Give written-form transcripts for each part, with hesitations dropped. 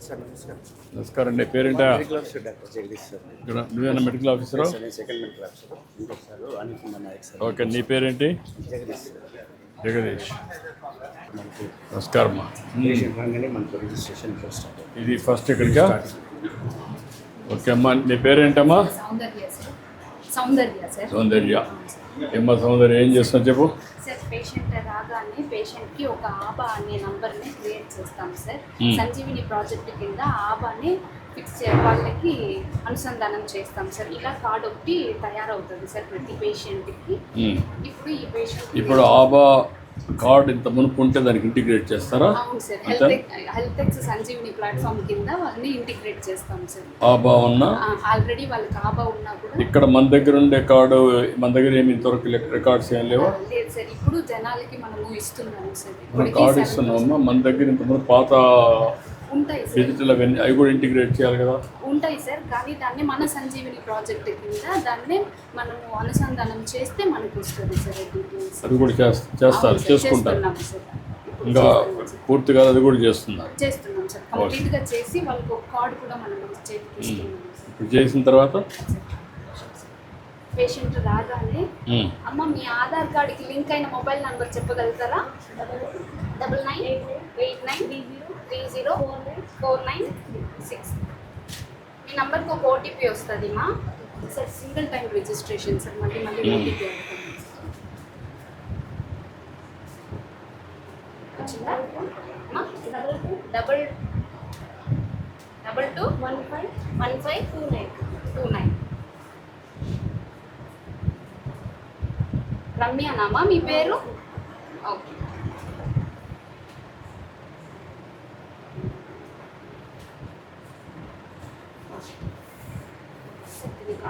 Sir నమస్కారం. నమస్కారం అండి. పేరేంటా? Medical officer doctor Jagadish sir. ఇక్కడ నువ్వేనా మెడికల్ ఆఫీసరు? సార్ నేను సెకండ్ మెడికల్ ఆఫీసర్. ఇంకొక sir Anil Kumar Nayak sir. Okay, నీ పేరేంటి? జగదీష్ సార్. జగదీష్. మనకి నమస్కారం అమ్మా. పేషెంట్ రాగానే మనకు రిజిస్ట్రేషన్ స్టార్ట్ అవుతుంది. ఇది ఫస్ట్ ఇక్కడికా? ఓకే అమ్మా, నీ పేరేంటమ్మా? సౌందర్య సార్. సౌందర్య సార్. సౌందర్య. ఏమ్మా సౌందర్య, ఏం చేస్తున్నావు చెప్పు. సార్ పేషెంట్ రాగానే పేషెంట్కి ఒక ఆబా అనే నంబర్ని క్రియేట్ చేస్తాం సార్. సంజీవిని ప్రాజెక్ట్ కింద ఆబాని ఫిక్స్ వాళ్ళకి అనుసంధానం చేస్తాం సార్. ఇలా కార్డ్ ఒకటి తయారవుతుంది సార్ ప్రతి పేషెంట్కి. ఇప్పుడు ఈ పేషెంట్ ఇప్పుడు ఆబా కార్డ్ ఇంత మునుపు ఉంటే దానికి ఇంటిగ్రేట్ చేస్తారా? అవును sir. Health X Sanjeevini platform కింద వాళ్ళని ఇంటిగ్రేట్ చేస్తాం సార్. ఆబా ఉన్నా ఆల్రెడీ వాళ్ళకి ఆబా ఉన్నా కూడా ఇక్కడ మన దగ్గర ఉండే కార్డు, మన దగ్గర ఏమి ఇంతవరకు రికార్డ్స్ ఏం లేవా? లేదు సార్, ఇప్పుడు జనాలకి మనము ఇస్తున్నాము సార్. మనం కార్డు ఇస్తున్నామమ్మా. మన దగ్గర ఇంత ముందు పాత ఉంటాయి సార్, డిజిటల్ అవన్నీ అవి కూడా ఇంటిగ్రేట్ చేయాలి కదా? ఉంటాయి సార్. కానీ దాన్ని మన సంజీవిని ప్రాజెక్ట్ కింద దాన్ని మనము అనుసంధానం చేస్తే మనకు వస్తుంది సార్ డీటెయిల్స్. అది కూడా చేస్తారు, చేసుకుంటారు. ఇంకా పూర్తిగా అది కూడా చేస్తున్నాం సార్. కంప్లీట్గా చేసి వాళ్ళకి ఒక కార్డు కూడా మనం చేతికి ఇస్తున్నాం సార్. ఇప్పుడు చేసిన తర్వాత పేషెంట్ రాగానే అమ్మ మీ ఆధార్ కార్డుకి లింక్ అయిన మొబైల్ నెంబర్ చెప్పగలుగుతారా? 9989304946. మీ నెంబర్కి ఒక ఓటీపీ వస్తుంది మా sir. Single time registration sir. మళ్ళీ ఓటీపీ వచ్చిందా? 22151529 రమ్యనామా మీ పేరు? ఓకే.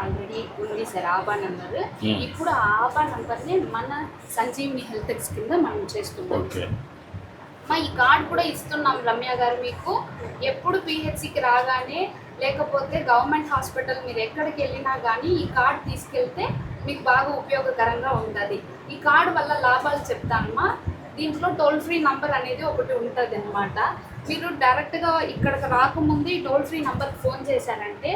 ఆల్రెడీ ఉంది సార్ ఆబా నెంబర్. ఇప్పుడు ఆ ఆబా నెంబర్ని మన సంజీవిని హెల్త్ ఎక్స్ కింద మనం చేస్తున్నాం. మా ఈ కార్డ్ కూడా ఇస్తున్నాం రమ్య గారు మీకు. ఎప్పుడు పిహెచ్సికి రాగానే లేకపోతే గవర్నమెంట్ హాస్పిటల్ మీరు ఎక్కడికి వెళ్ళినా కానీ ఈ కార్డ్ తీసుకెళ్తే మీకు బాగా ఉపయోగకరంగా ఉంటుంది. ఈ కార్డు వల్ల లాభాలు చెప్తానమ్మా. దీంట్లో టోల్ ఫ్రీ నంబర్ అనేది ఒకటి ఉంటుంది అనమాట. మీరు డైరెక్ట్గా ఇక్కడికి రాకముందు ఈ టోల్ ఫ్రీ నంబర్కి ఫోన్ చేశారంటే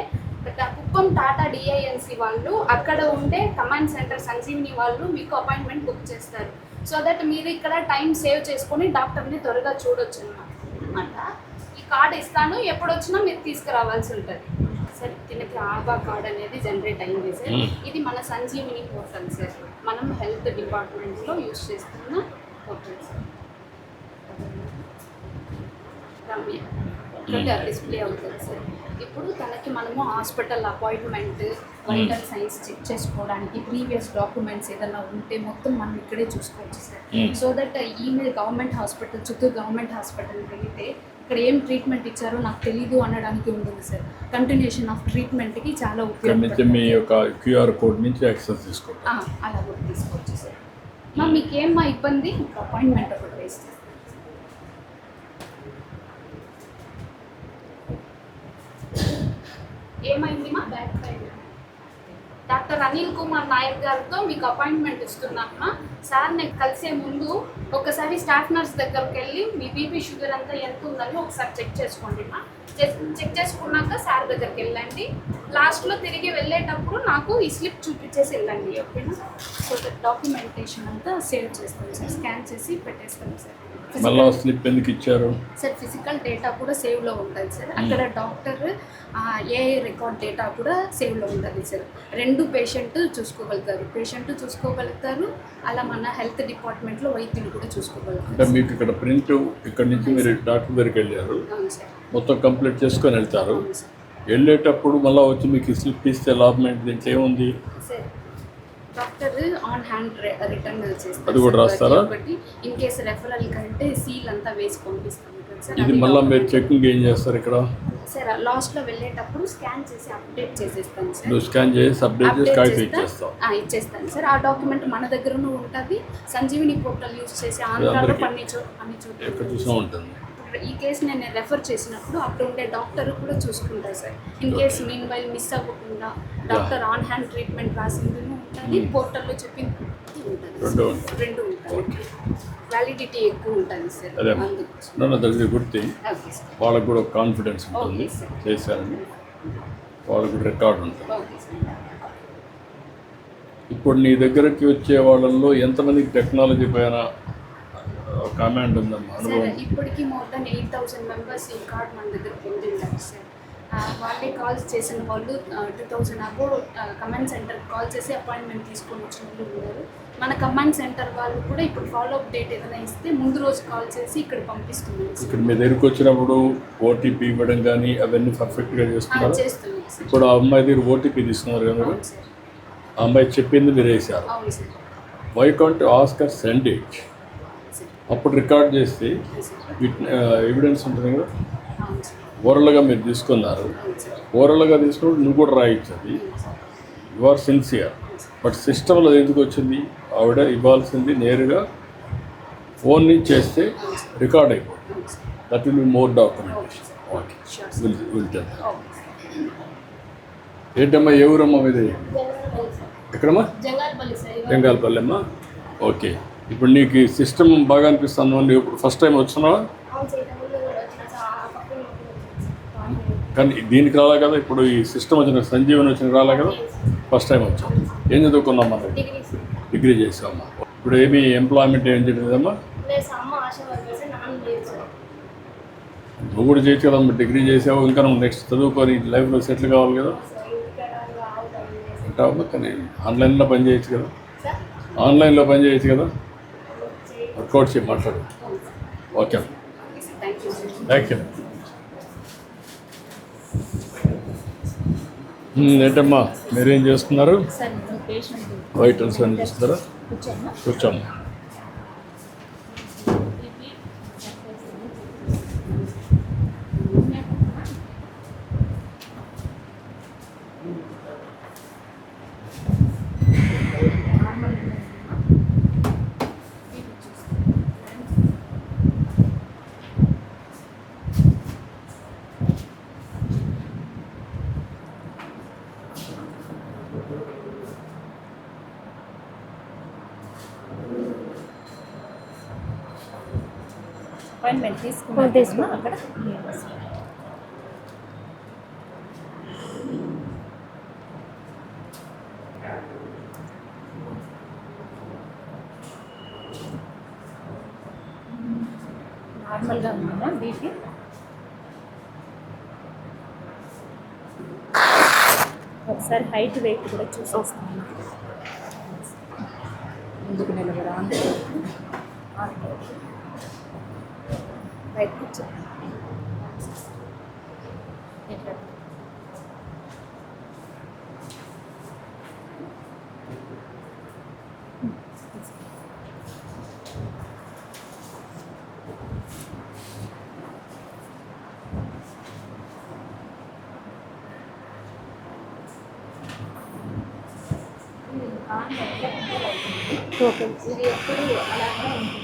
కుప్పం టాటా డిఐఎన్సి వాళ్ళు అక్కడ ఉండే కమాండ్ సెంటర్ సంజీవిని వాళ్ళు మీకు అపాయింట్మెంట్ బుక్ చేస్తారు. సో దట్ మీరు ఇక్కడ టైం సేవ్ చేసుకొని డాక్టర్ని త్వరగా చూడొచ్చు అనమాట. ఈ కార్డు ఇస్తాను, ఎప్పుడు వచ్చినా మీరు తీసుకురావాల్సి ఉంటుంది సార్. దీనికి ఆబా కార్డ్ అనేది జనరేట్ అయింది సార్. ఇది మన సంజీవిని పోర్టల్ సార్. మనం హెల్త్ డిపార్ట్మెంట్లో యూజ్ చేస్తున్న పోర్టల్ సార్. రమ్య డిస్ప్లే అవుతుంది సార్. ఇప్పుడు తనకి మనము hospital appointment, vital signs check చేసుకోవడానికి ప్రీవియస్ డాక్యుమెంట్స్ ఏదైనా ఉంటే మొత్తం మనం ఇక్కడే చూసుకోవచ్చు sir. So that email government hospital, Chittoor government హాస్పిటల్కి వెళితే ఇక్కడ ఏం ట్రీట్మెంట్ ఇచ్చారో నాకు తెలీదు అనడానికి ఉంటుంది సార్. కంటిన్యూషన్ ఆఫ్ ట్రీట్మెంట్కి చాలా ఉపయోగపడుతుంది. మీ యొక్క క్యూఆర్ కోడ్ నుంచి యాక్సెస్ తీసుకోవచ్చు. అలా కూడా తీసుకోవచ్చు సార్. మీకేమ్మా ఇబ్బంది? అపాయింట్మెంట్ ఒకటి వేస్తే ఏమైంది మా? Back pain. Doctor Anil Kumar Nayak గారితో మీకు అపాయింట్మెంట్ ఇస్తున్నామా సార్. నేను కలిసే ముందు ఒకసారి స్టాఫ్ నర్స్ దగ్గరికి వెళ్ళి మీ బీపీ షుగర్ అంతా ఎంత ఉందని ఒకసారి చెక్ చేసుకోండి మా. చెక్ చేసుకున్నాక సార్ దగ్గరికి వెళ్ళండి. లాస్ట్లో తిరిగి వెళ్ళేటప్పుడు నాకు ఈ స్లిప్ చూపించేసి వెళ్ళండి, ఓకేనా? సో డాక్యుమెంటేషన్ అంతా సేవ్ చేస్తాం సార్. స్కాన్ చేసి పెట్టేస్తాం సార్. మళ్ళీ స్లిప్ ఎందుకు ఇచ్చారు సార్? ఫిజికల్ డేటా కూడా సేవ్లో ఉంటుంది సార్. అక్కడ డాక్టర్ ఏఐ రికార్డ్ డేటా కూడా సేవ్లో ఉంటుంది సార్. రెండు పేషెంట్ చూసుకోగలుగుతారు, అలా మన హెల్త్ డిపార్ట్మెంట్లో వైద్యులు కూడా చూసుకోగలుగుతారు. మీకు ఇక్కడ ప్రింట్ ఇక్కడ నుంచి మీరు డాక్టర్ దగ్గరికి వెళ్ళారు, మొత్తం కంప్లీట్ చేసుకొని వెళ్తారు. వెళ్ళేటప్పుడు మళ్ళీ వచ్చి మీకు స్లిప్ ఇస్తే లాభం ఏంటి? దీంట్లో ఏముంది sir? Doctor on hand written చేస్తారు. అది కూడా రాస్తారా? ఒకటి ఇన్ కేసు రెఫరల్ కంటే సీల్ అంతా వేసి పంపిస్తాం సార్. ఇది మళ్ళీ మీరు చెకింగ్ ఏం చేస్తారు ఇక్కడ? సార్ లాస్ట్లో వెళ్ళేటప్పుడు స్కాన్ చేసి అప్డేట్ చేసేస్తాను సార్. నువ్వు స్కాన్ చేసి అప్డేట్ చేసి కాగితం ఇచ్చేస్తాను సార్. ఆ డాక్యుమెంట్ మన దగ్గరనూ ఉంటుంది. సంజీవిని పోర్టల్ యూజ్ చేసి ఆంధ్రాలో అన్ని చోట్ల ఉంటుంది. ఈ కేసు నేను రెఫర్ చేసినప్పుడు అక్కడ ఉండే డాక్టర్ కూడా చూసుకుంటారు sir. In case mean while miss అవ్వకుండా డాక్టర్ ఆన్ హ్యాండ్ ట్రీట్మెంట్ రాసింది ఉంటుంది, పోర్టల్లో చెప్పింది ఉంటుంది, రెండు ఉంటుంది. ఓకే వ్యాలిడిటీ ఎక్కువ ఉంటుంది సార్ అదే అందుకు that is good thing. Okay sir వాళ్ళకు కూడా కాన్ఫిడెన్స్ ఉంటుంది ఓకే సార్. చేశారని, వాళ్ళకు కూడా రికార్డు ఉంటుంది. ఓకే సార్ ఇప్పుడు నీ దగ్గరికి వచ్చే వాళ్ళల్లో ఎంతమందికి టెక్నాలజీ పైన కామెంట్ ఉందమ్మా సార్ అనుభవం? ఇప్పటికీ మోర్ దెన్ 8,000 మెంబర్స్ ఈ కార్డ్ మన దగ్గర పొందింటారు సార్. వాళ్ళే కాల్స్ చేసిన వాళ్ళు 2,000 అబో కమాండ్ సెంటర్ కాల్ చేసి అపాయింట్మెంట్ తీసుకొని వచ్చిన వాళ్ళు ఉన్నారు. మన కమాండ్ సెంటర్ వాళ్ళు కూడా ఇప్పుడు ఫాలో అప్ డేట్ ఏదైనా ఇస్తే ముందు రోజు కాల్ చేసి ఇక్కడ పంపిస్తున్నాం సార్. ఇక్కడ మీ దగ్గరికి వచ్చినప్పుడు ఓటీపీ ఇవ్వడం కానీ అవన్నీ పర్ఫెక్ట్గా చేస్తున్నారు. చేస్తున్నాం సార్. ఇప్పుడు ఆ అమ్మాయి దగ్గర ఓటీపీ తీసుకున్నారు కదా, అవును సార్. ఆ అమ్మాయి చెప్పింది మీరు వేశారు. అవును sir. Why can't ask her send it? Sir అప్పుడు రికార్డ్ చేసి సార్. ఎవిడెన్స్ ఉంటుంది కదా. అవును సార్. ఓరల్గా మీరు తీసుకున్నారు, అవును సార్. ఓరల్గా తీసుకున్నప్పుడు నువ్వు కూడా రాయొచ్చు. అది యు ఆర్ సిన్సియర్. బట్ సిస్టంలో ఎందుకు వచ్చింది? ఆవిడ ఇవ్వాల్సింది నేరుగా ఫోన్ నుంచి చేస్తే రికార్డ్ అయిపోతుంది. అవును sir. That will be more documentation. Okay, sure will tell. Okay sir. ఏంటమ్మా, ఏ ఊరమ్మా మీది? ఎక్కడమ్మా? జంగాలపల్లి సార్. బెంగాల్పల్లి అమ్మా. ఓకే, ఇప్పుడు నీకు ఈ సిస్టమ్ బాగా అనిపిస్తుంది. నువ్వు ఇప్పుడు ఫస్ట్ టైం వచ్చినావా? కానీ దీనికి రాలే కదా, ఇప్పుడు ఈ సిస్టమ్ వచ్చిన సంజీవని వచ్చిన రాలే కదా, ఫస్ట్ టైం వచ్చాం. ఏం చదువుకున్నాం మనం? డిగ్రీ చేసామమ్మా. ఇప్పుడు ఏమి ఎంప్లాయ్మెంట్ ఏం చేయలేదమ్మా? నువ్వు కూడా చేయొచ్చు కదమ్మా, డిగ్రీ చేసావు. ఇంకా నువ్వు నెక్స్ట్ చదువుకొని లైఫ్లో సెటిల్ కావాలి కదా. ఉంటావమ్మా, కానీ ఆన్లైన్లో పని చేయొచ్చు కదా, ఆన్లైన్లో పని చేయొచ్చు కదా. వర్కౌట్ చేయి, మాట్లాడు. Okay, thank you sir. Thank you. ఏంటమ్మా మీరేం చేస్తున్నారు? సార్ నేను పేషెంట్ వైటల్స్ అని చేస్తున్నారా? కూర్చోమ్మా. కూర్చోమ్మా. అపాయింట్మెంట్ తీసుకున్నా అక్కడ. నార్మల్గా ఉందా బీపీ? ఒకసారి హైట్ వెయిట్ కూడా చూసేస్తాను. ముందుకు నిలబడా రైట్ కూర్చో. ఎట్లా? టోకెన్స్ ఇది ఎప్పుడు అలాగే ఉంటుంది.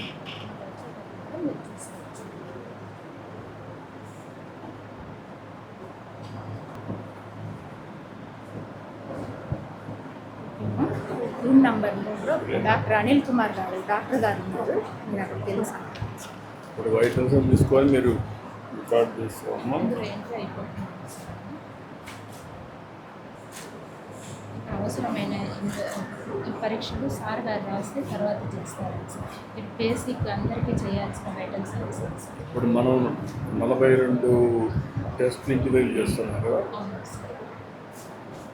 రూమ్ నెంబర్లో డాక్టర్ అనిల్ కుమార్ గారు డాక్టర్ గారు ఉన్నారు. మీరు అక్కడికి తెలుసు. ఇప్పుడు వైటల్స్ తీసుకొని మీరు రికార్డ్ చేసుకోమ్మా. అందరూ ఎంట్రీ అయిపోతుంది. అవసరమైన ఈ పరీక్షలు సార్ గారు రాస్తే తర్వాత చేస్తారు సార్. ఇది బేసిక్ అందరికీ చేయాల్సిన వైటల్ సర్వీసెస్. ఇప్పుడు మనం 42 టెస్ట్ ఇంటివేల్ చేస్తున్నాం కదా. అవును సార్.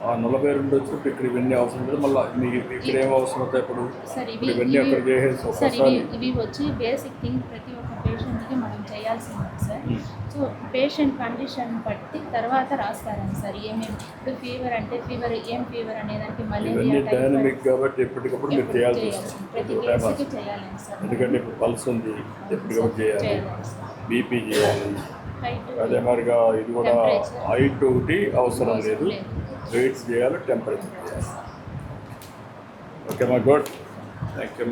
ఆ 42 వచ్చినప్పుడు ఇక్కడ ఇవన్నీ అవసరం లేదు. మళ్ళీ మీకు ఇక్కడ ఏం అవసరం అవుతాయి? ఇప్పుడు సార్ ఇవన్నీ అక్కడ చేసేసి సార్ ఒకసారి ఇవి వచ్చి బేసిక్ థింగ్ ప్రతి ఒక్క పేషెంట్కి మనం చేయాల్సింది సార్. సో పేషెంట్ కండిషన్ బట్టి తర్వాత రాస్తారని సార్. ఏమేమి ఇప్పుడు ఫీవర్ అంటే ఫీవర్ ఏం ఫీవర్ అనేదానికి ఇవన్నీ మలేరియా డైనమిక్ కాబట్టి ఎప్పటికప్పుడు మీరు చేయాల్సి వస్తుంది. ప్రతి కేసుకి చేయాలని సార్. ఎందుకంటే ఇప్పుడు పల్స్ ఉంది, ఎప్పటికప్పుడు చేయాలి. చేయాలని సార్. బీపీ చేయాలి. హైట్ అదే మరిగా ఇది కూడా Temperature. హైట్ ఒకటి అవసరం లేదు, వెయిట్స్ చేయాలి, టెంపరేచర్ చేయాలి. ఓకే మా గుడ్, థ్యాంక్ యూ.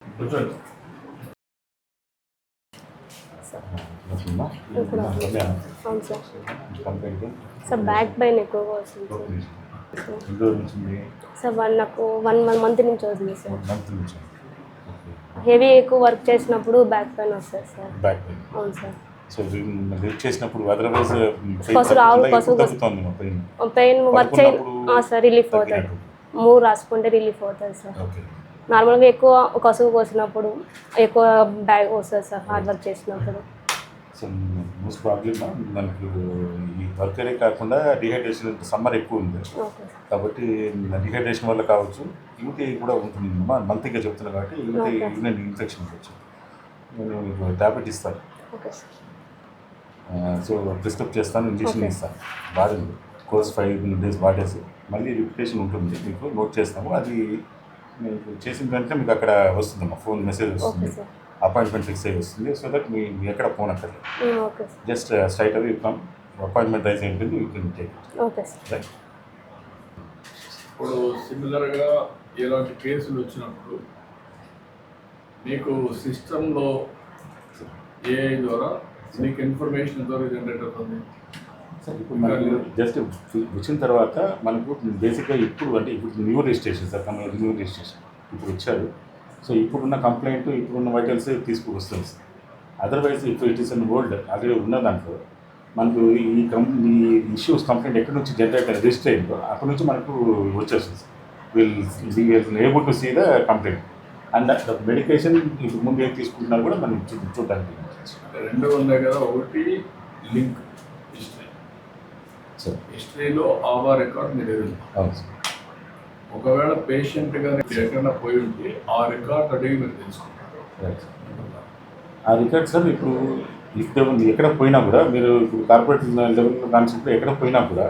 కూర్చోండి. సార్. వస్తుందా? ఇప్పుడు అవును sir. Complaint sir back pain ఎక్కువగా వస్తుంది సార్. ఎన్ని రోజుల నుంచి ఉంది? సార్ నాకు 1 మంత్ నుంచి వస్తుంది సార్. మంత్ నుంచి హెవీ ఎక్కువ వర్క్ చేసినప్పుడు బ్యాక్ పెయిన్ వస్తుంది సార్. Back pain. అవును సార్. సో లిఫ్ట్ చేసినప్పుడు అదర్వైజ్ తగ్గుతుంది పెయిన్ వర్క్ సార్ రిలీఫ్ అవుతుంది. మూవ్ రాసుకుంటే రిలీఫ్ అవుతుంది సార్. ఓకే. నార్మల్గా ఎక్కువ కసువు కోసినప్పుడు ఎక్కువ బ్యాగ్ వస్తుంది సార్ హార్డ్ వర్క్ చేసినప్పుడు. సో మోస్ట్ ప్రాబ్లమ్ మనకు ఈ వర్కరే కాకుండా డిహైడ్రేషన్ సమ్మర్ ఎక్కువ ఉంది ఓకే సార్. కాబట్టి డిహైడ్రేషన్ వల్ల కావచ్చు, యూటీ కూడా ఉంటుంది. మంత్గా చెప్తున్నాను కాబట్టి యూరినరీ ఇన్ఫెక్షన్ ఉండొచ్చు. నేను మీకు ట్యాబ్లెట్ ఇస్తాను. Okay sir. సో ప్రిస్క్రైబ్ చేస్తాను, ఇంజెక్షన్ ఇస్తాను. వాడండి కోర్స్ 5 days వాడేసి మళ్ళీ రిపిటేషన్ ఉంటుంది, మీకు నోట్ చేస్తాము. అది మీకు చేసిన వెంటనే మీకు అక్కడ వస్తుందమ్మా, ఫోన్ మెసేజ్ వస్తుంది, ఓకే సార్. అపాయింట్మెంట్ ఫిక్స్ అయ్యి వస్తుంది. సో దట్ మీ ఎక్కడ ఫోన్ అక్కర్లేదు, okay sir. Just straight away come, appointment rise ఉంటుంది, you can take okay sir. Right. ఇప్పుడు సిమిలర్గా ఇలాంటి కేసులు వచ్చినప్పుడు మీకు సిస్టంలో ఏఐ ద్వారా మీకు ఇన్ఫర్మేషన్ ద్వారా జనరేట్ అవుతుంది. సార్ ఇప్పుడు మనకు జస్ట్ వచ్చిన తర్వాత మనకు బేసిక్గా ఇప్పుడు new registration sir, new registration ఇప్పుడు ఇచ్చారు. సో ఇప్పుడున్న కంప్లైంట్, ఇప్పుడున్న వైటల్స్ తీసుకువస్తుంది సార్. అదర్వైజ్ ఇప్పుడు it is an old already ఉన్న దాంట్లో మనకు ఈ ఇష్యూస్ కంప్లైంట్ ఎక్కడి నుంచి జనరేట్ రిజిస్టర్ అయిందో అక్కడి నుంచి మనకు వచ్చేస్తుంది sir. Will able to see the complaint and the medication ఇప్పుడు ముందు ఏం తీసుకుంటున్నారు కూడా మనం చూడడానికి. రెండు ఉన్నాయి కదా, ఒకటి లింక్ హిస్టరీ. సార్ హిస్టరీలో ఆధార్ రికార్డ్ మీరు ఎదురు. అవును సార్. ఒకవేళ పేషెంట్ కానీ ఎక్కడైనా పోయి ఉంటే ఆ రికార్డ్ అడిగి మీరు తెలుసుకుంటారు. రైట్. ఆ రికార్డ్ సార్ ఇప్పుడు ఎక్కడ పోయినా కూడా మీరు ఇప్పుడు కార్పొరేట్ లెవెల్ కాన్సెప్ట్లో ఎక్కడ పోయినా కూడా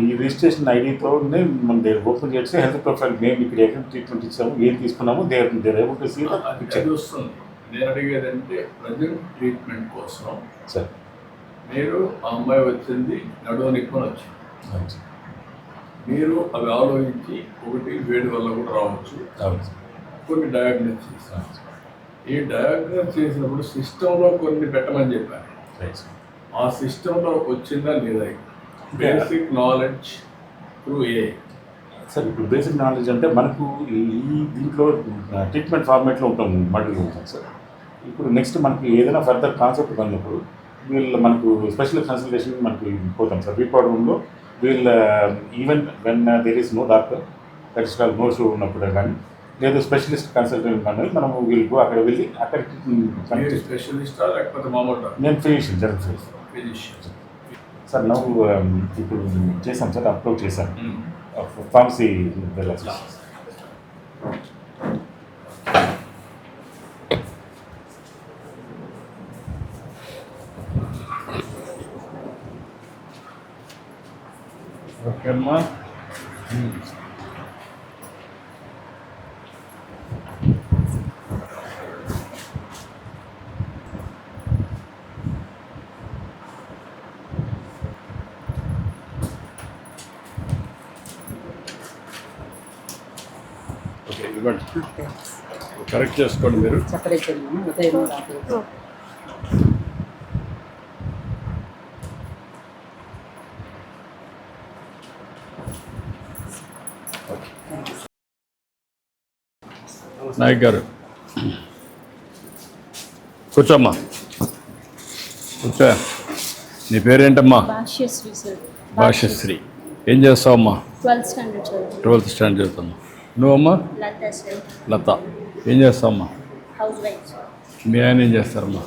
ఈ రిజిస్ట్రేషన్ ఐడితోనే మనం ఓపెన్ చేస్తే హెల్త్ ప్రొఫైల్ మేము ఇక్కడ ఎక్కడ ట్రీట్మెంట్ ఇచ్చాము, ఏం తీసుకున్నాము, there able to see the picture. వస్తుంది. నేను అడిగేది అంటే ప్రజెంట్ ట్రీట్మెంట్ కోసం సార్ మీరు ఆ అమ్మాయి వచ్చింది నడువు నిప్పుని వచ్చింది, మీరు అవి ఆలోచించి ఒకటి వేడి వల్ల కూడా రావచ్చు, అవును కొన్ని డయాగ్నోస్ చేస్తాను. ఈ డయాగ్నోస్ చేసినప్పుడు సిస్టంలో కొన్ని పెట్టమని చెప్పాను. రైట్. ఆ సిస్టంలో వచ్చిందా లేదా basic knowledge through a sir. ఇప్పుడు బేసిక్ నాలెడ్జ్ అంటే మనకు ఈ దీంట్లో ట్రీట్మెంట్ ఫార్మేట్లో ఉంటాం, మళ్ళీ ఉంటాం సార్. ఇప్పుడు నెక్స్ట్ మనకి ఏదైనా ఫర్దర్ కాన్సెప్ట్ పడినప్పుడు మనకు స్పెషల్ కన్సల్టేషన్ మనకు పోతాం సార్. రిపోర్ట్ రూమ్లో even when there is no doctor, that is called no show ఉన్నప్పుడు కానీ లేదు స్పెషలిస్ట్ కన్సల్టెంట్ కానీ మనం వీళ్ళు అక్కడ వెళ్ళి అక్కడికి స్పెషలిస్టా లేకపోతే మామూలు నేను ఫిజిషియన్, జనరల్ ఫిజిషియన్ సార్. నవ్వు ఇప్పుడు చేశాం సార్, అప్లోడ్ చేశాను ఫార్మసీ వెళ్ళాలి. ఓకే అమ్మా. ఓకే ఇవ్వండి, కరెక్ట్ చేసుకోండి మీరు. నాయక్ గారు కూర్చోమ్మా, కూర్చో. నీ పేరేంటమ్మా? భాష్యశ్రీ సార్. భాష్యశ్రీ. ఏం చేస్తావమ్మా? 12th స్టాండర్డ్ చదువు. 12th స్టాండర్డ్ చదువుతామ్మా. నువ్వమ్మా? లతా సార్. లత. ఏం చేస్తావమ్మా? House wife sir. మీ ఆయన ఏం చేస్తారమ్మా?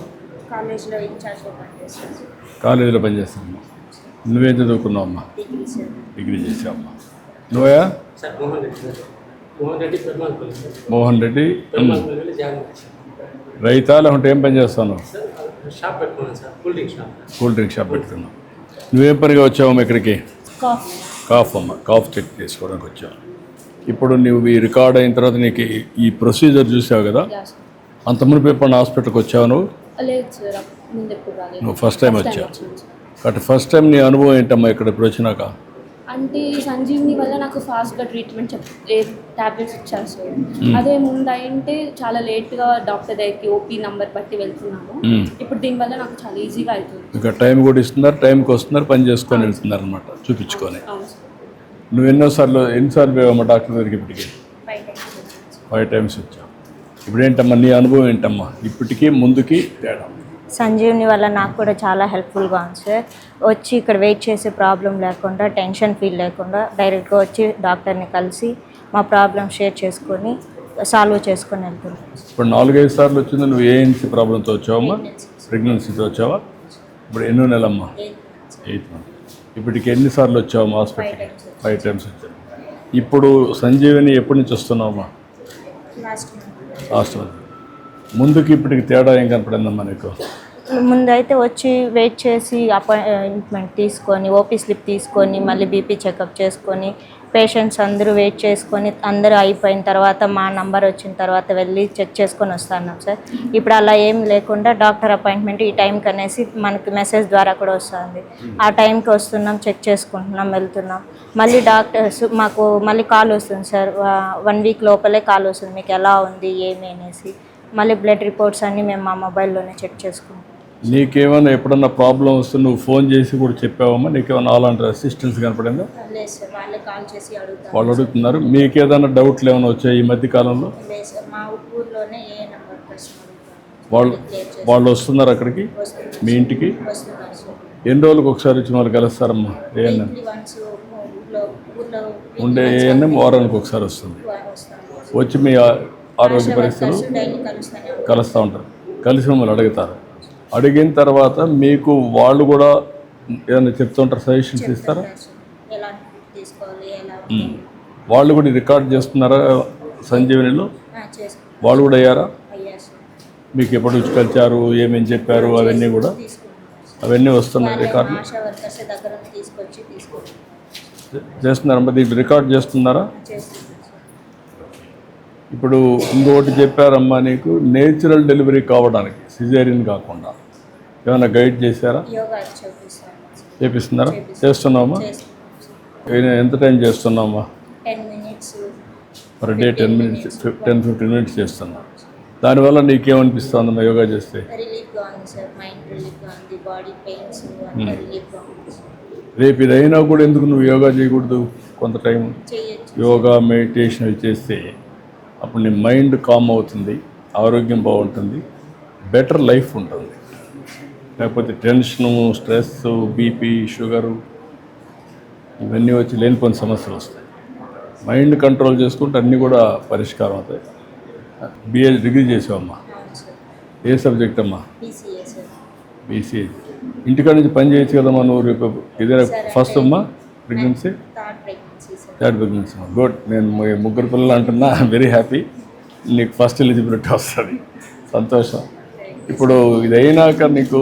కాలేజ్లో ఇన్ఛార్జ్గా పనిచేస్తాను సార్. కాలేజీలో పనిచేస్తామమ్మా. నువ్వేం చదువుకున్నావమ్మా? Degree sir. డిగ్రీ చేసావమ్మా. నువ్వా? Sir Mohan Reddy sir. Mohan Reddy Perumalpalli sir. Mohan Reddy. Perumalpalli join sir. రైతా లేకుంటే ఏం పని చేస్తాను? సార్ షాప్ పెట్టుకున్నాను sir, cool drink shop. Cool drink shop పెట్టుకున్నావు. నువ్వేం పనిగా వచ్చావమ్మా ఇక్కడికి? కాఫ్. కాఫ్ అమ్మ, కాఫ్ చెక్ చేసుకోవడానికి వచ్చావు. ఇప్పుడు నువ్వు ఈ రికార్డ్ అయిన తర్వాత నీకు ఈ ప్రొసీజర్ చూసావు కదా, యా సార్. అంత మునుపు ఎప్పుడు హాస్పిటల్కి వచ్చావు నువ్వు? లేదు సార్, ముందు ఎప్పుడు రాలేదు. నువ్వు ఫస్ట్ టైం వచ్చావు వచ్చాను సార్. కాబట్టి ఫస్ట్ టైం నీ అనుభవం ఏంటమ్మా ఇక్కడ ఇప్పుడు వచ్చినాక? అంటే సంజీవిని వల్ల నాకు ఫాస్ట్గా ట్రీట్మెంట్ టాబ్లెట్స్ ఇచ్చారు సార్. అదే ముందు అంటే చాలా లేట్గా డాక్టర్ దగ్గరికి ఓపీ నంబర్ బట్టి వెళ్తున్నాము. ఇప్పుడు దీనివల్ల నాకు చాలా ఈజీగా అవుతుంది. ఇంకా టైం కూడా ఇస్తున్నారు, టైంకి వస్తున్నారు, పని చేసుకొని వెళ్తున్నారు అనమాట చూపించుకొని. అవును సార్. నువ్వు ఎన్నిసార్లు పోయావమ్మా డాక్టర్ దగ్గరికి? ఇప్పటికి 5 times. 5 times వచ్చావు. ఇప్పుడు ఏంటమ్మా నీ అనుభవం ఏంటమ్మా ఇప్పటికీ ముందుకి తేడా? సంజీవ్ని వల్ల నాకు కూడా చాలా హెల్ప్ఫుల్గా ఉంది సార్. వచ్చి ఇక్కడ వెయిట్ చేసే ప్రాబ్లం లేకుండా, టెన్షన్ ఫీల్ లేకుండా డైరెక్ట్గా వచ్చి డాక్టర్ని కలిసి మా ప్రాబ్లం షేర్ చేసుకొని సాల్వ్ చేసుకొని వెళ్తున్నాం. ఇప్పుడు 4-5 సార్లు వచ్చింది. నువ్వు ఏఎన్సీ ప్రాబ్లంతో వచ్చావమ్మా? ప్రెగ్నెన్సీతో వచ్చావా? ఇప్పుడు ఎన్నో నెలమ్మా? 8 months. ఇప్పటికి ఎన్నిసార్లు వచ్చావమ్మా హాస్పిటల్కి? 5 times వచ్చావు. ఇప్పుడు సంజీవిని ఎప్పటి నుంచి వస్తున్నావమ్మా? Last month. ముందుకి ఇప్పటికి తేడా ఏం కనపడిందమ్మా నీకు? ముందైతే వచ్చి వెయిట్ చేసి అపాయింట్మెంట్ తీసుకొని, ఓపీ స్లిప్ తీసుకొని, మళ్ళీ బీపీ చెకప్ చేసుకొని, పేషెంట్స్ అందరూ వెయిట్ చేసుకొని అందరూ అయిపోయిన తర్వాత మా నంబర్ వచ్చిన తర్వాత వెళ్ళి చెక్ చేసుకొని వస్తున్నాం సార్. ఇప్పుడు అలా ఏం లేకుండా డాక్టర్ అపాయింట్మెంట్ ఈ టైంకి అనేసి మనకి మెసేజ్ ద్వారా కూడా వస్తుంది. ఆ టైంకి వస్తున్నాం, చెక్ చేసుకుంటున్నాం, వెళ్తున్నాం. మళ్ళీ డాక్టర్స్ మాకు మళ్ళీ కాల్ వస్తుంది సార్. 1 week లోపలే కాల్ వస్తుంది, మీకు ఎలా ఉంది ఏమి అనేసి. మళ్ళీ బ్లడ్ రిపోర్ట్స్ అన్నీ మేము మా మొబైల్లోనే చెక్ చేసుకుంటాం. నీకేమైనా ఎప్పుడన్నా ప్రాబ్లం వస్తే నువ్వు ఫోన్ చేసి కూడా చెప్పావమ్మా? నీకేమైనా అలాంటి అసిస్టెన్స్ కనపడిందా? లేదు సార్, వాళ్ళే కాల్ చేసి అడుగుతారు. వాళ్ళు అడుగుతున్నారు. మీకు ఏదైనా డౌట్లు ఏమైనా వచ్చాయి ఈ మధ్య కాలంలో? లేదు సార్, మా ఊర్లోనే ఏ నెంబర్ ప్రశ్న వాళ్ళు వస్తున్నారు అక్కడికి మీ ఇంటికి? వస్తున్నారు సార్. ఎన్ని రోజులకు ఒకసారి వచ్చి వాళ్ళు కలుస్తారమ్మా? ఏఎన్ఎం ఉండే ఏఎన్ఎం వారానికి ఒకసారి వస్తుంది. వచ్చి మీ ఆరోగ్య పరిస్థితులు కలుస్తూ ఉంటారు. కలిసి మిమ్మల్ని అడుగుతారు. అడిగిన తర్వాత మీకు వాళ్ళు కూడా ఏదైనా చెప్తుంటారు, సజెషన్స్ ఇస్తారా? ఎలా తీసుకోవాలి, ఎలా వాళ్ళు కూడా రికార్డ్ చేస్తున్నారా సంజీవనిలో? చేసుకుంటారు. వాళ్ళు కూడా అయ్యారా? అయ్యారు సార్. మీకు ఎప్పుడు వచ్చి కలిచారు, ఏమేమి చెప్పారు, అవన్నీ కూడా అవన్నీ వస్తున్నాయి రికార్డులు? ఆశా వర్కర్స్ దగ్గర తీసుకొచ్చి తీసుకుంటారు. చేస్తున్నారమ్మా? దీన్ని రికార్డ్ చేస్తున్నారా? చేస్తున్నారు సార్. ఇప్పుడు ఇంకొకటి చెప్పారమ్మా నీకు, నేచురల్ డెలివరీ కావడానికి సిజేరియన్ కాకుండా ఏమైనా గైడ్ చేశారా? యోగా చూపిస్తాను సార్. చేపిస్తున్నారా? చేస్తున్నామా? ఎంత టైం చేస్తున్నామా? 10 minutes per day 10 minutes 10-15 minutes చేస్తున్నా. దానివల్ల నీకేమనిపిస్తుందమ్మా యోగా చేస్తే? రిలీఫ్గా ఉంది సార్. మైండ్ రిలీఫ్గా ఉంది, బాడీ పెయిన్స్ అంతా రిలీఫ్గా ఉంది సార్. రేపు ఇదైనా కూడా ఎందుకు నువ్వు యోగా చేయకూడదు? కొంత టైం చేయొచ్చు. యోగా మెడిటేషన్ అవి చేస్తే అప్పుడు నీ మైండ్ కామ్ అవుతుంది, ఆరోగ్యం బాగుంటుంది, బెటర్ లైఫ్ ఉంటుంది. లేకపోతే టెన్షను, స్ట్రెస్, బీపీ, షుగరు ఇవన్నీ వచ్చి లేనిపోయిన సమస్యలు వస్తాయి. మైండ్ కంట్రోల్ చేసుకుంటే అన్నీ కూడా పరిష్కారం అవుతాయి. బిఏ డిగ్రీ చేసావమ్మా? అవును సార్. ఏ సబ్జెక్ట్ అమ్మా? BCA sir. బీసీఏ. ఇంటికాడ నుంచి పని చేయొచ్చు కదమ్మా నువ్వు? రేపు ఇదే ఫస్ట్ అమ్మా pregnancy? Third pregnancy sir. Third pregnancy. Good. నేను 3 పిల్లలు అంటున్నా, వెరీ హ్యాపీ. నీకు ఫస్ట్ ఎలిజిబిలిటీ వస్తుంది, సంతోషం. ఇప్పుడు ఇదైనాక నీకు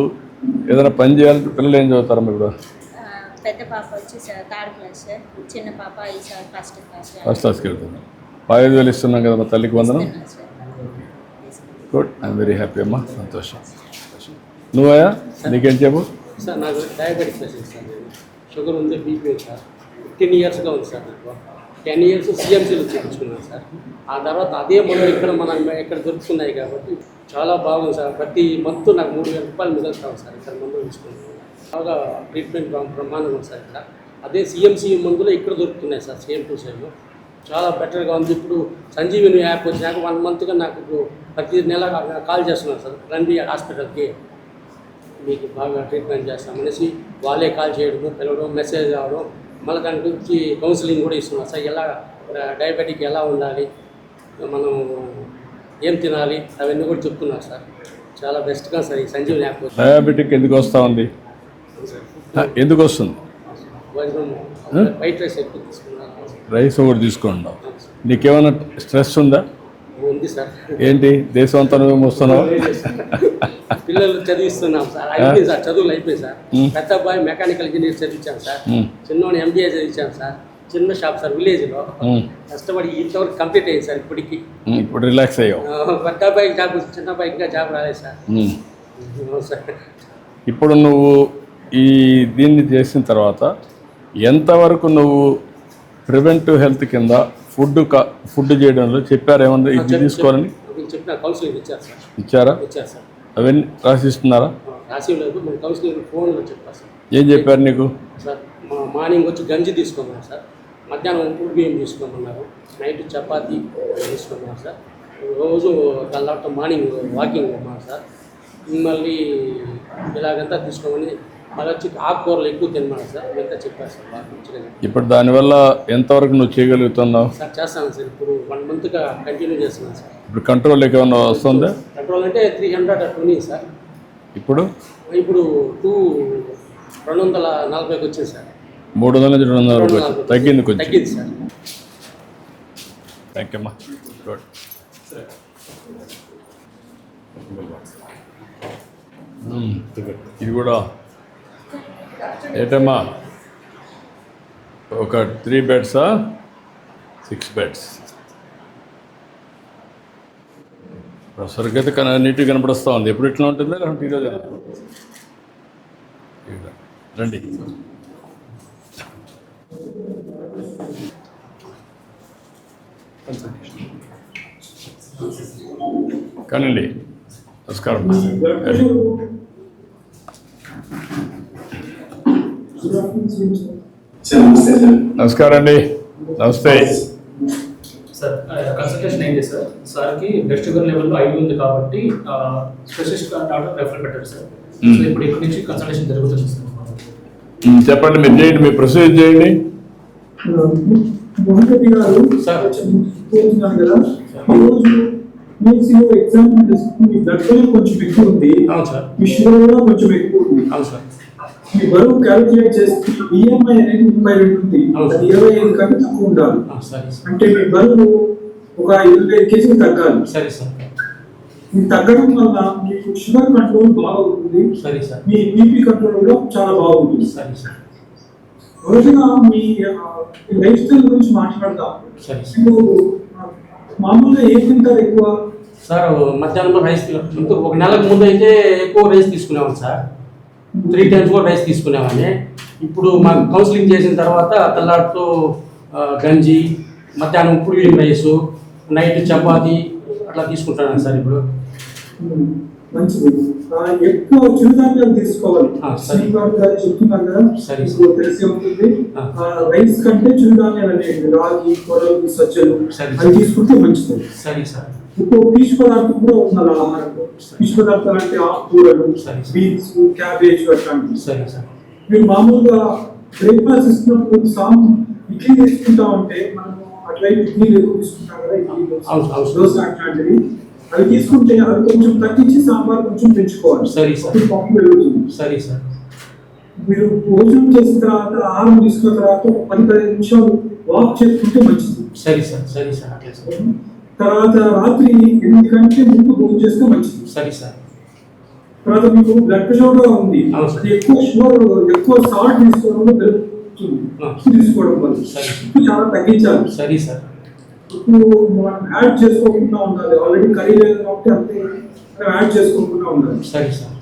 ఏదైనా పని చేయాలంటే పిల్లలు ఏం చదువుతారమ్మా ఇప్పుడు? పెద్ద పాప వచ్చి సార్ 3rd class సార్. చిన్న పాప ఈసారి 1st class. ఫస్ట్ క్లాస్కి వెళ్తుంది. 5,000 ఇస్తున్నాం కదా మా తల్లికి వందనం. గుడ్. ఐఎమ్ వెరీ హ్యాపీ అమ్మా, సంతోషం. నువ్వయా నీకేం చెప్పు? సార్ నాకు డయాబెటిక్ పేషెంట్ సార్. నేను షుగర్ ఉంది, బీపీ ఉంది సార్. 15 yearsగా ఉంది సార్ నాకు. 10 years CMCలో చేయించుకున్నాను సార్. ఆ తర్వాత అదే మందులు ఇక్కడ ఇక్కడ దొరుకుతున్నాయి కాబట్టి చాలా బాగుంది సార్. ప్రతి మంత్ నాకు 3,000 రూపాయలు మిగులుతాం సార్ ఇక్కడ మందులు తీసుకున్నాను. బాగా ట్రీట్మెంట్ బ్రహ్మాండంగా ఉంది సార్ ఇక్కడ. అదే CMC మందులు ఇక్కడ దొరుకుతున్నాయి సార్, సేమ్ టు సేమ్. చాలా బెటర్గా ఉంది. ఇప్పుడు సంజీవిని యాప్ వచ్చినాక 1 monthగా నాకు ఇప్పుడు ప్రతి నెల కాల్ చేస్తున్నారు సార్, రండి హాస్పిటల్కి మీకు బాగా ట్రీట్మెంట్ చేస్తామనేసి వాళ్ళే కాల్ చేయడము, పిలవడం, మెసేజ్ రావడం. మళ్ళీ దాని గురించి కౌన్సిలింగ్ కూడా ఇస్తున్నారు సార్. ఎలా డయాబెటిక్ ఎలా ఉండాలి, మనం ఏం తినాలి, అవన్నీ కూడా చెప్తున్నారు సార్. చాలా బెస్ట్గా సార్ ఈ సంజీవిని యాప్. డయాబెటిక్ ఎందుకు వస్తూ ఉంది? ఎందుకు వస్తుంది? వైట్ రైస్ ఎక్కువ తీసుకున్నాను. రైస్ ఒకటి తీసుకుంటున్నావు. నీకేమైనా స్ట్రెస్ ఉందా? ఉంది సార్. ఏంటి దేశం అంతా నువ్వు వస్తున్నావు? పిల్లలు చదివిస్తున్నాం సార్. అయిపోయింది సార్, చదువులు అయిపోయి సార్. పెద్ద అబ్బాయి మెకానికల్ ఇంజనీర్ చదివించాను సార్. చిన్నోని MBA చదివించాను సార్. చిన్న షాప్ సార్ విలేజ్లో. కష్టపడి ఇంతవరకు కంప్లీట్ అయ్యింది సార్ ఇప్పటికి. ఇప్పుడు రిలాక్స్ అయ్యావు. పెద్ద అబ్బాయి జాబ్, చిన్న అబ్బాయి ఇంకా జాబ్ రాలేదు సార్. ఇప్పుడు నువ్వు ఈ దీన్ని చేసిన తర్వాత ఎంతవరకు నువ్వు ప్రివెంటివ్ హెల్త్ కింద ఫుడ్ చేయడంలో చెప్పారు ఏమన్నా ఇది తీసుకోవాలని చెప్పిన కౌన్సిలింగ్ ఇచ్చారు సార్. ఇచ్చారా? ఇచ్చారు సార్. అవన్నీ రాసిస్తున్నారా? రాసి లేదు, మన కౌన్సిలింగ్ ఫోన్లో చెప్పారు సార్. ఏం చెప్పారు నీకు? సార్ మార్నింగ్ వచ్చి గంజి తీసుకోమన్నారు సార్, మధ్యాహ్నం ఉప్పుడు బియ్యం తీసుకోమన్నారు, నైట్ చపాతీ తీసుకోమన్నారు సార్, రోజు తర్వాత మార్నింగ్ వాకింగ్ అన్నారు సార్, మళ్ళీ ఇలాగంతా తీసుకోమని మళ్ళీ వచ్చి ఆకుకూరలు ఎక్కువ తినమన్నారు సార్. ఇదంతా చెప్పారు సార్ బాగా మంచిగా. ఇప్పుడు దానివల్ల ఎంతవరకు నువ్వు చేయగలుగుతున్నావు? సార్ చేస్తాను సార్, ఇప్పుడు 1 మంత్గా కంటిన్యూ చేస్తున్నాను సార్. ఇప్పుడు కంట్రోల్ ఏమైనా వస్తుందా? కంట్రోల్ అంటే 300 అట్లా ఉంది సార్. ఇప్పుడు 240కి వచ్చింది సార్. 300 నుంచి 240 తగ్గింది కొంచెం. తగ్గింది సార్. థ్యాంక్ యూ అమ్మా. గుడ్. ఇది కూడా ఏంటమ్మా, ఒక 3 బెడ్సా 6 బెడ్స్? ప్రొఫెసర్కి అయితే నీట్గా కనపడుస్తూ ఉంది. ఎప్పుడు ఇట్లా ఉంటుందా లేకపోతే ఈరోజు రండి. కానండి. నమస్కారం. నమస్కారం అండి. నమస్తే సార్. కన్సల్టేషన్ అయింది సార్. సార్కి బ్లడ్ షుగర్ లెవెల్లో 5 ఉంది కాబట్టి స్పెషలిస్ట్ డాక్టర్ రెఫర్ పెట్టారు సార్. సో ఇప్పుడు ఇక్కడి నుంచి కన్సల్టేషన్ జరుగుతుంది సార్. చెప్పండి, మీరు చేయండి, మీ ప్రొసీజర్ చేయండి. మోహన్ గారు సార్ చెప్తున్నాను కదా, ఈరోజు ఎగ్జామ్ మీ బ్లడ్ ప్రెషర్ కొంచెం ఎక్కువ ఉంది. అవును సార్. మీ షుగర్ కూడా కొంచెం ఎక్కువ ఉంది. అవును సార్. మీ బరువు క్యాలిక్యులేట్ చేస్తే ఈఎంఐ అనేది 32 ఉంది. అది 25 కంటే తక్కువ ఉండాలి. సరే సార్. అంటే మీ బరువు ఒక 25 కేజీలు తగ్గాలి. సరే సార్. మీకు తగ్గడం వల్ల మీకు షుగర్ కంట్రోల్ బాగుంటుంది. సరే సార్. మీ బీపీ కంట్రోల్ కూడా చాలా బాగుంటుంది. సరే సార్. రోజుగా మీ లైఫ్ స్టైల్ గురించి మాట్లాడదాం. సరే సార్. మీరు మామూలుగా ఏం తింటారు ఎక్కువ? సార్ మధ్యాహ్నం రైస్, ఒక నెలకు ముందు అయితే ఎక్కువ రైస్ తీసుకునేవాడిని సార్. 3 times కూడా రైస్ తీసుకునేవాడిని. ఇప్పుడు మాకు కౌన్సిలింగ్ చేసిన తర్వాత తెల్లారితో గంజి, మధ్యాహ్నం ఉప్పుడు బియ్యం రైసు, నైట్ చపాతి అట్లా తీసుకుంటాను సార్ ఇప్పుడు. మంచిది. ఎక్కువ చిరుధాన్యాలు తీసుకోవాలి. శ్రీనివాస్ గారు చెప్తున్నారు కదా, తెలిసి ఉంటుంది. రైస్ కంటే చిరుధాన్యాలు అనేవి రాగి, కొర్రలు, సజ్జలు అవి తీసుకుంటే మంచిది. సరే సార్. ఇప్పుడు పీచు పదార్థం కూడా ఉండాలి ఆహారంలో. పీచు పదార్థాలు అంటే ఆకుకూరలు, బీన్స్, క్యాబేజ్ అట్లాంటివి. సరే సార్. మీరు మామూలుగా బ్రేక్ఫాస్ట్ ఇస్తున్నప్పుడు ఇడ్లీ తీసుకుంటా ఉంటే మనము అట్లయితే ఇడ్లీలు ఎక్కువ తీసుకుంటాం కదా, దోశ అట్లాంటివి అవి తీసుకుంటే అవి కొంచెం తగ్గించి సాంబార్ కొంచెం పెంచుకోవాలి. సరే సార్. పప్పు పెరుగుతుంది. సరే సార్. మీరు భోజనం చేసిన తర్వాత ఆహారం తీసుకున్న తర్వాత 10-15 నిమిషాలు వాక్ చేసుకుంటే మంచిది. సరే సార్. సరే సార్. అట్లా సార్. తర్వాత రాత్రి 8 గంటల ముందు భోజనం చేస్తే మంచిది. సరే సార్. తర్వాత మీకు బ్లడ్ ప్రెషర్ కూడా ఉంది. ఎక్కువ షుగర్, ఎక్కువ సాల్ట్ తీసుకోవడం పెరుగుతుంది. తీసుకోవడం వల్ల చాలా తగ్గించాలి. సరే సార్. ఇప్పుడు మనం యాడ్ చేసుకోకుండా ఉండాలి. ఆల్రెడీ కర్రీ లేదు కాబట్టి అంతే యాడ్ చేసుకోకుండా ఉండాలి. సరే సార్.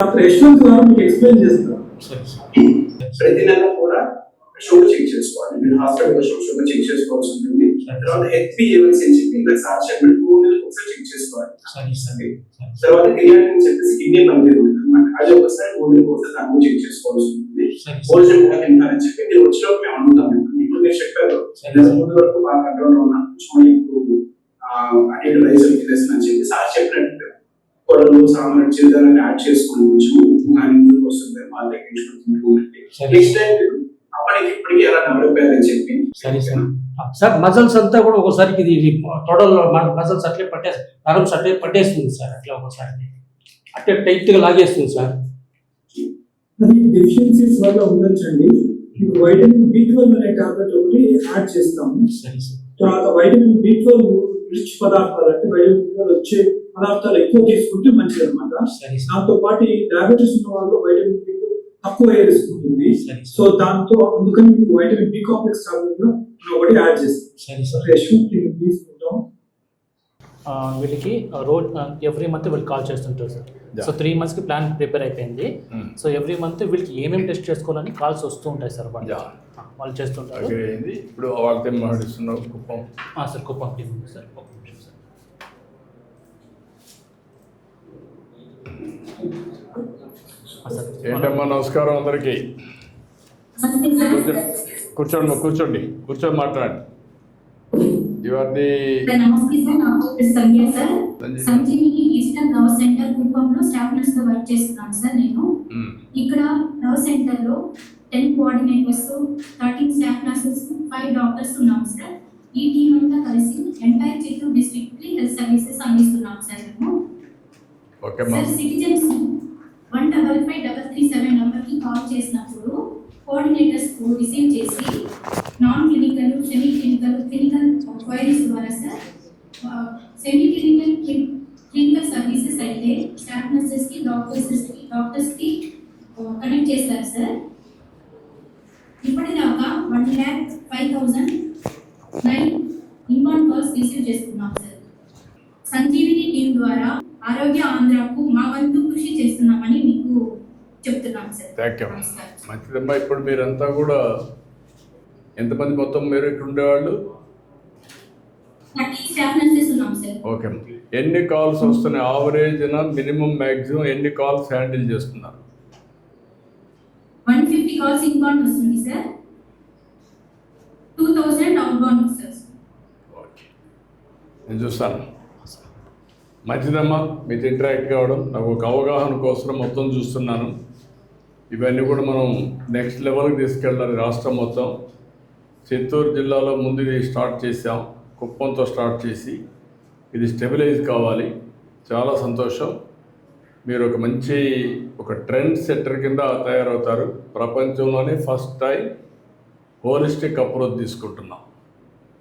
అక్కడ యశ్వంత్ గారు మీకు ఎక్స్ప్లెయిన్ చేస్తారు. సరే సార్. ప్రతి నెల కూడా షుగర్ చెక్ చేసుకోవాలి. మీరు హాస్పిటల్ షుగర్ చెక్ చేసుకోవాల్సి ఉంటుంది. తర్వాత HbA1c అని చెప్పి ఇలా సార్ చెప్పినట్టు 3 నెలలకు ఒకసారి చెక్ చేసుకోవాలి. తర్వాత క్రియాటిన్ అని చెప్పేసి కిడ్నీ పనితీరు ఉంటుంది అనమాట. అది ఒకసారి 3 నెలలకు ఒకసారి దాన్ని చెక్ చేసుకోవాల్సి ఉంటుంది. భోజనం కూడా తింటారని చెప్పి మీరు వచ్చినప్పుడు మేము అడుగుతాం. ఇప్పుడు మీరు చెప్పారు ముందు వరకు బాగా కంట్రోల్ ఉన్నాను, ఇప్పుడు అన్ని రైస్ తినేసిన అని చెప్పి సార్ చెప్పినట్టు కొడలు, సాంబార్, చిరుధాన్యాన్ని యాడ్ చేసుకుని కొంచెం కానీ ముందుకు వస్తుంది. బాగా తగ్గించుకుంటుంది. నెక్స్ట్ టైం అప్పటికి ఇప్పటికి ఎలా డెవలప్ అయ్యారని చెప్పి. సరే సార్. సార్ మజల్స్ అంతా కూడా ఒకసారి ఇది తొడల్లో మజల్స్ అట్లే పట్టేస్తుంది, నరమ్స్ అట్లే పట్టేస్తుంది సార్. అట్లా ఒకసారి అట్లే టైట్గా లాగేస్తుంది సార్. అది డెఫిషియన్సీస్ వల్ల ఉండొచ్చండి. మీకు వైటమిన్ B12 అనే టాబ్లెట్ ఒకటి యాడ్ చేస్తాము. సరే సార్. తర్వాత వైటమిన్ B12 రిచ్ పదార్థాలు అంటే వైటమిన్ B12 వచ్చే పదార్థాలు ఎక్కువ తీసుకుంటే మంచిది అనమాట. దాంతో పాటు డయాబెటీస్ ఉన్న వాళ్ళు వైటమిన్ B12 తక్కువ తీసుకుంటుంది. సో దాంతో అందుకని మీకు వైటమిన్ B కాంప్లెక్స్ టాబ్లెట్ ఒకటి యాడ్ చేస్తాం. సరే సార్. తీసుకుంటాం. వీళ్ళకి రోడ్ ఎవ్రీ మంత్ వీళ్ళు కాల్ చేస్తుంటారు సార్. సో 3 monthsకి ప్లాన్ ప్రిపేర్ అయిపోయింది. సో ఎవ్రీ మంత్ వీళ్ళకి ఏమేమి టెస్ట్ చేసుకోవాలని కాల్స్ వస్తూ ఉంటాయి సార్. వాళ్ళు చేస్తుంటారు. ఇప్పుడు వాళ్ళతో మాట్లాడిస్తున్నావు కుప్పం సార్. కుప్పం టీం ఉంది సార్. ఒక నిమిషం సార్. ఏంటమ్మా, నమస్కారం అందరికీ. కూర్చోండి కూర్చొని మాట్లాడండి. నమస్తే సార్, నా పేరు Sandhya sir. Sanjeevini digital nerve centre కుప్పంలో స్టాఫ్ నర్స్ గా వర్క్ చేస్తున్నాను సార్. నేను ఇక్కడ నర్వ్ సెంటర్ లో 10 కోఆర్డినేటర్స్, 13 స్టాఫ్ నర్సెస్, 5 డాక్టర్స్ ఉన్నాం సార్. ఈ టీం అంతా కలిసి ఎంటైర్ చిత్తూరు డిస్ట్రిక్ట్ కి హెల్త్ సర్వీసెస్ అందిస్తున్నాం సార్. మేము సార్ సిటిజన్స్ 155-337 నంబర్ కి కాల్ చేసినప్పుడు కోఆర్డినేటర్స్ రిసీవ్ చేసి non clinical, semi clinical, clinical queries ద్వారా సార్ సెమీ క్లినికల్ సర్వీసెస్ అయితే స్టాఫ్ నర్సెస్ కి డాక్టర్స్ కి కనెక్ట్ చేస్తారు సార్. ఇప్పటిదాకా 1,05,009 ఇన్బౌండ్ కాల్స్ రిసీవ్ చేసుకున్నాం సార్. సంజీవిని టీం ద్వారా ఆరోగ్య ఆంధ్రాకు మా వంతు కృషి చేస్తున్నామని మీకు చెప్తున్నాం సార్. Thank you. మంచిదమ్మా. ఇప్పుడు మీరంతా కూడా ఎంతమంది మొత్తం మీరు ఇక్కడ ఉండేవాళ్ళు? 30 స్టాఫ్ నర్సెస్ ఉన్నాం సార్. ఓకే. ఎన్ని కాల్స్ వస్తున్నాయి ఆవరేజ్న, మినిమం మ్యాక్సిమం ఎన్ని కాల్స్ హ్యాండిల్ చేస్తున్నారు? 150 కాల్స్ ఇన్బౌండ్ వస్తుంది సార్. 2000 అవుట్బౌండ్ వస్తుంది సార్. ఓకే, నేను చూస్తాను. మంచిదమ్మా మీతో ఇంటరాక్ట్ కావడం. నాకు ఒక అవగాహన కోసం మొత్తం చూస్తున్నాను. ఇవన్నీ కూడా మనం నెక్స్ట్ లెవెల్కి తీసుకెళ్ళాలి. రాష్ట్రం మొత్తం చిత్తూరు జిల్లాలో ముందు ఇది స్టార్ట్ చేసాం, కుప్పంతో స్టార్ట్ చేసి ఇది స్టెబిలైజ్ కావాలి. చాలా సంతోషం. మీరు ఒక మంచి ట్రెండ్ సెట్టర్ కింద తయారవుతారు. ప్రపంచంలోనే ఫస్ట్ టైం హోలిస్టిక్ అప్రోచ్ తీసుకుంటున్నాం.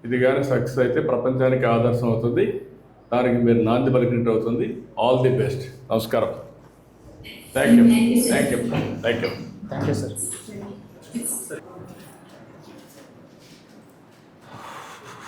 ఇది కానీ సక్సెస్ అయితే ప్రపంచానికి ఆదర్శం అవుతుంది. దానికి మీరు నాంది పలికినట్టు అవుతుంది. All the best. నమస్కారం. Thank you sir.